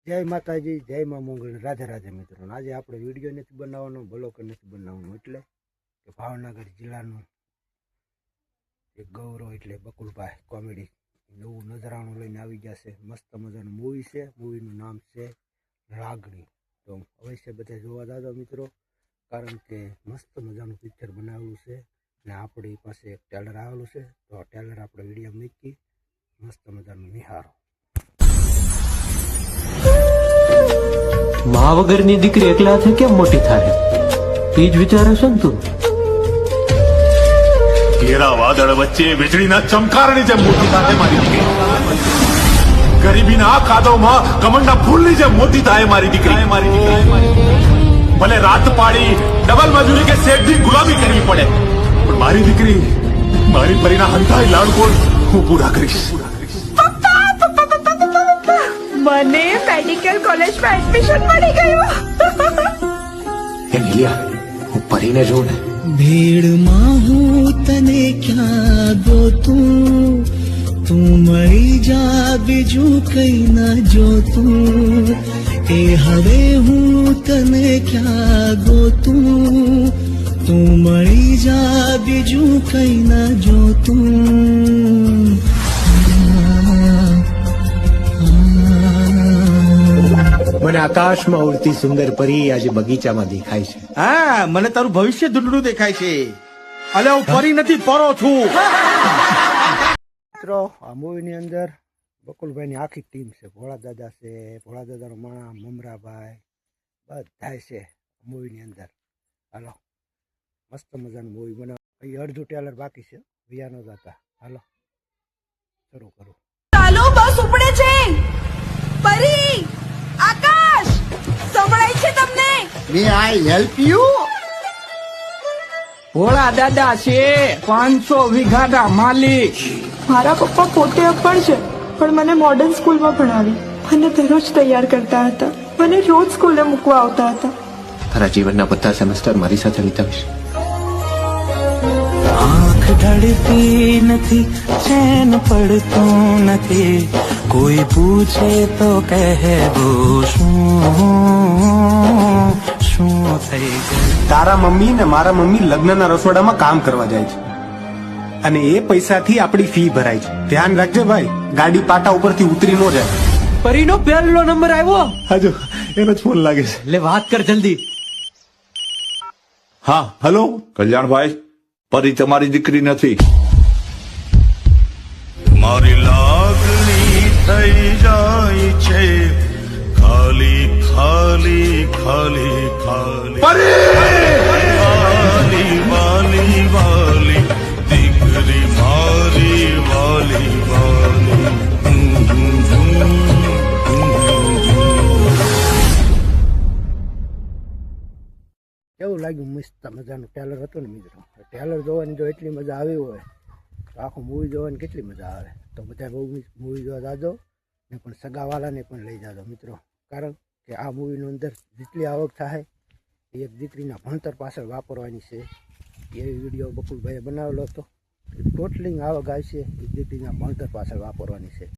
જય માતાજી, જય મા મોગલ, રાધે રાધે મિત્રો. આજે આપણે વિડીયો નથી બનાવવાનો, બ્લોગ નથી બનાવવાનો, એટલે કે ભાવનગર જિલ્લાનું એક ગૌરવ એટલે બકુલભાઈ કોમેડી નવું નજરાણું લઈને આવી ગયા છે. મસ્ત મજાનું મૂવી છે. મૂવીનું નામ છે લાગણી. તો અવશ્ય બધા જોવા દાદો મિત્રો, કારણ કે મસ્ત મજાનું પિક્ચર બનાવેલું છે ને આપણી પાસે એક ટેલર આવેલું છે. તો આ ટેલર આપણે વિડીયો મૂકી મસ્ત મજાનું નિહારો. મા વગરની દીકરી એકલા હાથે કેમ મોટી થાય એ જ વિચારે છે ને તું. ઘેરા વાદળ વચ્ચે વીજળીના ચમકારની જેમ મોટી થાય મારી દીકરી. ગરીબીના આ કાદવમાં કમળના ફૂલની જેમ મોટી થાય મારી દીકરી. ભલે રાત પાડી ડબલ મજૂરી કે શેઠની ગુલામી કરવી પડે, પણ મારી દીકરી, મારી પરીના હંતાઈ લાડકોડ હું પૂરા કરીશ. મને મેડિકલ કોલેજમાં એડમિશન મળી ગયું. એ નીલિયા, હું પરીને જોઉં ને. ભીડમાં હું તને ક્યાં ગોતું, તું મળી જા બીજું કઈ ના જોતું. એ હવે હું તને ક્યાં ગોતું, તું મળી જા બીજું કઈ ના જોતું. મને આકાશમાં ઉડતી સુંદર પરી આજે બગીચામાં દેખાય છે. હા, મને તારું ભવિષ્ય ધૂંધળું દેખાય છે. અલે હું પરી નથી, પરો છું. મિત્રો, આ મૂવીની અંદર બકુલભાઈની આખી ટીમ છે. ભોળા દાદા છે, ભોળા દાદાનો માણા, મમરાભાઈ બધા છે મૂવીની અંદર. હાલો, મસ્ત મજાનું મૂવી બનાવ. અહીં અડધું ટેલર બાકી છે, વિયાનો દાતા. હાલો શરૂ કરું. ચાલો, બસ ઉપડે છે. પરી, આકાશ, સંભળાય છે તમને? મે આઈ હેલ્પ યુ? ભોળા દાદા છે 500 વીઘાના માલિક. મારા પપ્પા પોતે અપણ છે, પણ મને મોડર્ન સ્કૂલમાં ભણાવી. મને દરરોજ તૈયાર કરતા હતા, મને રોજ સ્કૂલે મૂકવા આવતા હતા. તારા જીવનના બધા સેમેસ્ટર મારી સાથે વિતાવીશ. આંખ ઢળતી નથી, ચેન પડતું નથી, કોઈ પૂછે તો કહેવો શું થઈ ગયું. તારા મમ્મી ને મારા મમ્મી લગ્નના રસોડામાં કામ કરવા જાય છે, અને એ પૈસાથી આપણી ફી ભરાય છે. ધ્યાન રાખજે ભાઈ, ગાડી પાટા ઉપરથી ઉતરી ન જાય. પરીનો પહેલો નંબર આવ્યો. હાજો, એનો જ ફોન લાગે છે. લે વાત કર જલ્દી. હા, હલો કલ્યાણભાઈ, પરી તમારી દીકરી નથી. મારી લાગણી થઈ જાય છે ખાલી ખાલી ખાલી ખાલી. વાલી વાલી વાલી દીકરી મારી વાલી વાલી. કેવું લાગ્યું? મસ્ત મજાનું ટેલર હતું ને મિત્રો. ટેલર જોવાની જો એટલી મજા આવી હોય તો આખું મૂવી જોવાની કેટલી મજા આવે. તો બધા મૂવી જોવા જાજો ને પણ સગાવાલાને પણ લઈ જાજો મિત્રો, કારણ કે આ મૂવીની અંદર જેટલી આવક થાય એ એક દીકરીના ભણતર પાછળ વાપરવાની છે. એ વિડીયો બકુલભાઈએ બનાવેલો હતો. ટોટલી આવક આવશે એ દીકરીના ભણતર પાછળ વાપરવાની છે.